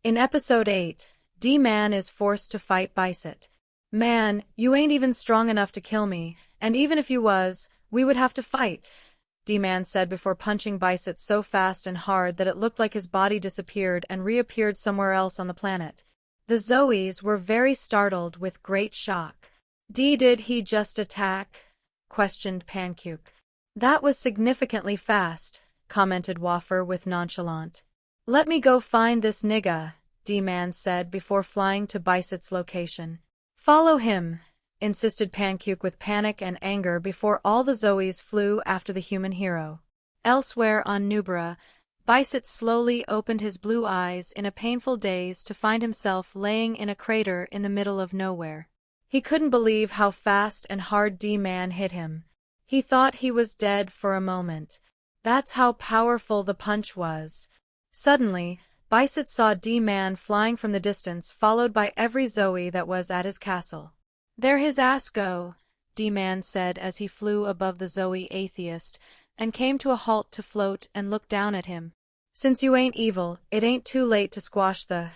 In Episode 8, D-Man is forced to fight Bicet. "Man, you ain't even strong enough to kill me, and even if you was, we would have to fight," D-Man said before punching Bicet so fast and hard that it looked like his body disappeared and reappeared somewhere else on the planet. The Zoes were very startled with great shock. "Did he just attack?" questioned Pankyuk. "That was significantly fast," commented Wafer with nonchalant. "Let me go find this nigga," D-Man said before flying to Bicet's location. "Follow him," insisted Pankyuk with panic and anger before all the Zoes flew after the human hero. Elsewhere on Nubra, Bicet slowly opened his blue eyes in a painful daze to find himself laying in a crater in the middle of nowhere. He couldn't believe how fast and hard D-Man hit him. He thought he was dead for a moment. That's how powerful the punch was. Suddenly, Bicet saw D-Man flying from the distance, followed by every Zoe that was at his castle. "There his ass go," D-Man said as he flew above the Zoe atheist, and came to a halt to float and look down at him. "Since you ain't evil, it ain't too late to squash the—"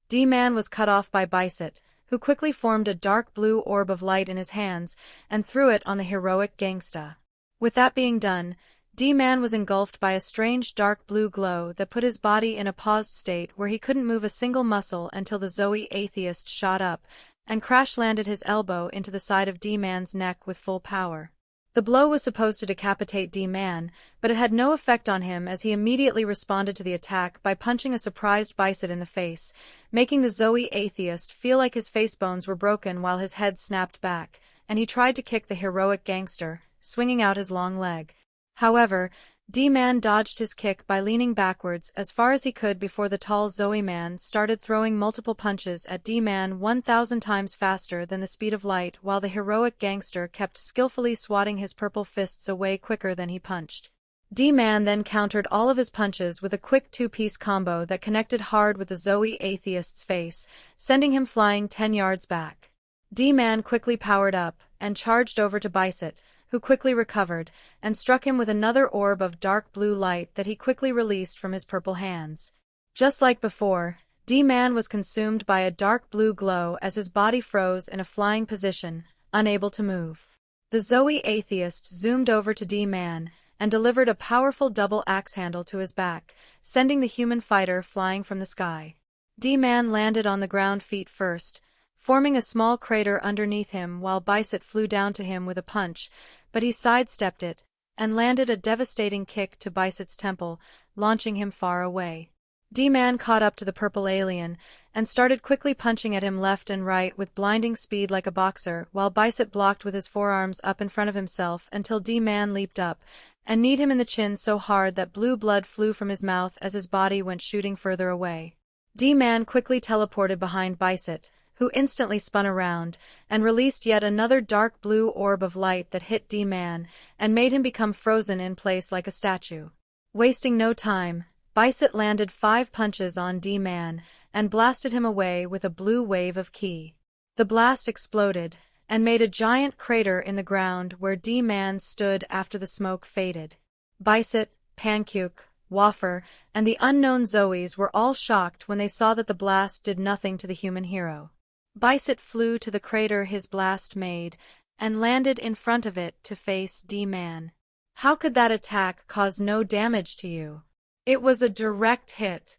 D-Man was cut off by Bicet, who quickly formed a dark blue orb of light in his hands and threw it on the heroic gangsta. With that being done, D-Man was engulfed by a strange dark blue glow that put his body in a paused state where he couldn't move a single muscle until the Zoe atheist shot up and crash-landed his elbow into the side of D-Man's neck with full power. The blow was supposed to decapitate D-Man, but it had no effect on him as he immediately responded to the attack by punching a surprised Bicet in the face, making the Zoe atheist feel like his face bones were broken while his head snapped back, and he tried to kick the heroic gangster, swinging out his long leg. However, D-Man dodged his kick by leaning backwards as far as he could before the tall Zoe man started throwing multiple punches at D-Man 1,000 times faster than the speed of light, while the heroic gangster kept skillfully swatting his purple fists away quicker than he punched. D-Man then countered all of his punches with a quick two-piece combo that connected hard with the Zoe atheist's face, sending him flying 10 yards back. D-Man quickly powered up and charged over to Bicet, who quickly recovered, and struck him with another orb of dark blue light that he quickly released from his purple hands. Just like before, D-Man was consumed by a dark blue glow as his body froze in a flying position, unable to move. The Zoe atheist zoomed over to D-Man and delivered a powerful double axe handle to his back, sending the human fighter flying from the sky. D-Man landed on the ground feet first, forming a small crater underneath him while Bicet flew down to him with a punch, but he sidestepped it and landed a devastating kick to Bicet's temple, launching him far away. D-Man caught up to the purple alien and started quickly punching at him left and right with blinding speed like a boxer, while Bicet blocked with his forearms up in front of himself until D-Man leaped up and kneed him in the chin so hard that blue blood flew from his mouth as his body went shooting further away. D-Man quickly teleported behind Bicet, who instantly spun around and released yet another dark blue orb of light that hit D-Man and made him become frozen in place like a statue. Wasting no time, Bicet landed 5 punches on D-Man and blasted him away with a blue wave of ki. The blast exploded and made a giant crater in the ground where D-Man stood after the smoke faded. Bicet, Pankyuk, Wafer, and the unknown Zoes were all shocked when they saw that the blast did nothing to the human hero. Bicet flew to the crater his blast made and landed in front of it to face D-Man. "How could that attack cause no damage to you? It was a direct hit."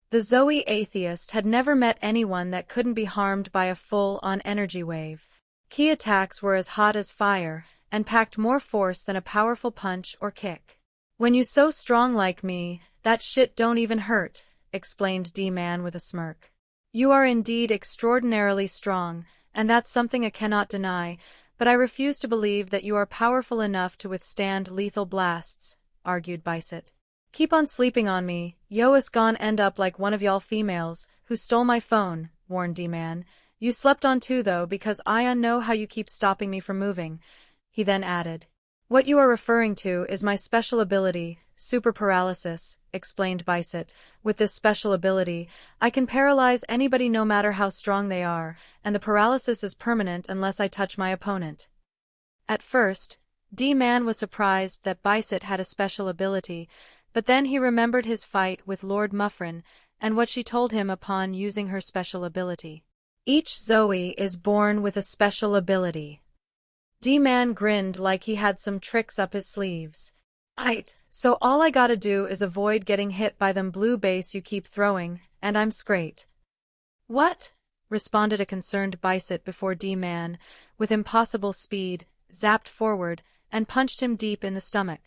The Zoe atheist had never met anyone that couldn't be harmed by a full-on energy wave. Ki attacks were as hot as fire and packed more force than a powerful punch or kick. "When you so strong like me, that shit don't even hurt," explained D-Man with a smirk. "You are indeed extraordinarily strong, and that's something I cannot deny, but I refuse to believe that you are powerful enough to withstand lethal blasts," argued Bicet. "Keep on sleeping on me, yo is gon' end up like one of y'all females who stole my phone," warned D-Man. "You slept on too though, because I know how you keep stopping me from moving," he then added. "What you are referring to is my special ability, super paralysis," explained Bicet. "With this special ability, I can paralyze anybody no matter how strong they are, and the paralysis is permanent unless I touch my opponent." At first, D-Man was surprised that Bicet had a special ability, but then he remembered his fight with Lord Muffrin and what she told him upon using her special ability. Each Zoe is born with a special ability. D-Man grinned like he had some tricks up his sleeves. So all I gotta do is avoid getting hit by them blue base you keep throwing, and I'm straight. What? Responded a concerned Bicep before D-Man, with impossible speed, zapped forward, and punched him deep in the stomach.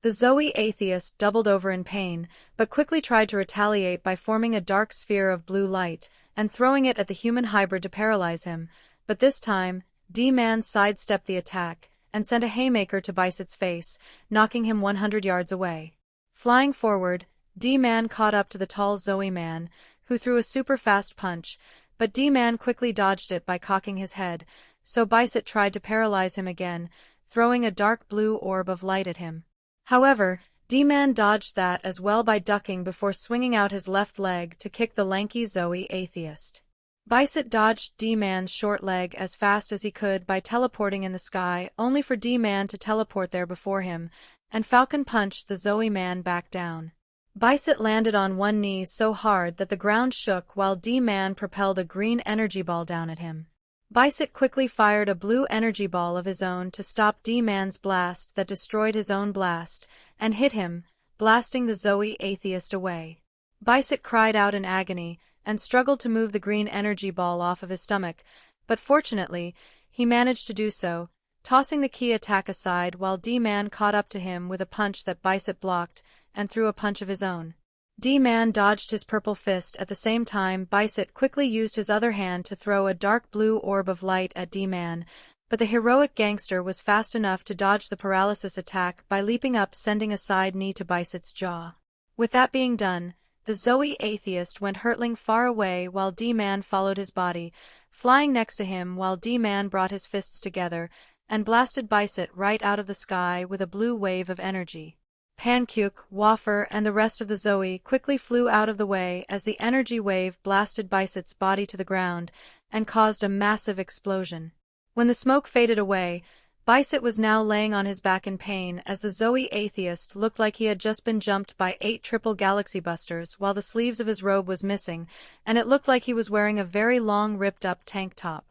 The Zoe atheist doubled over in pain, but quickly tried to retaliate by forming a dark sphere of blue light, and throwing it at the human hybrid to paralyze him, but this time, D-Man sidestepped the attack, and sent a haymaker to Bicep's face, knocking him 100 yards away. Flying forward, D-Man caught up to the tall Zoe man, who threw a super-fast punch, but D-Man quickly dodged it by cocking his head, so Bicep tried to paralyze him again, throwing a dark blue orb of light at him. However, D-Man dodged that as well by ducking before swinging out his left leg to kick the lanky Zoe atheist. Bicep dodged D-Man's short leg as fast as he could by teleporting in the sky, only for D-Man to teleport there before him, and Falcon punched the Zoe man back down. Bicep landed on one knee so hard that the ground shook while D-Man propelled a green energy ball down at him. Bicep quickly fired a blue energy ball of his own to stop D-Man's blast that destroyed his own blast, and hit him, blasting the Zoe atheist away. Bicep cried out in agony, and struggled to move the green energy ball off of his stomach, but fortunately, he managed to do so, tossing the key attack aside while D-Man caught up to him with a punch that Bicep blocked, and threw a punch of his own. D-Man dodged his purple fist at the same time Bicep quickly used his other hand to throw a dark blue orb of light at D-Man, but the heroic gangster was fast enough to dodge the paralysis attack by leaping up sending a side knee to Bicep's jaw. With that being done, the Zoe atheist went hurtling far away while D-Man followed his body, flying next to him while D-Man brought his fists together, and blasted Bicep right out of the sky with a blue wave of energy. Pancake, Wafer, and the rest of the Zoe quickly flew out of the way as the energy wave blasted Bicep's body to the ground and caused a massive explosion. When the smoke faded away, Bicep was now laying on his back in pain as the Zoe atheist looked like he had just been jumped by 8 triple galaxy busters while the sleeves of his robe was missing, and it looked like he was wearing a very long ripped-up tank top.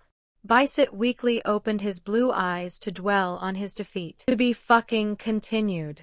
Bicep weakly opened his blue eyes to dwell on his defeat. To be fucking continued.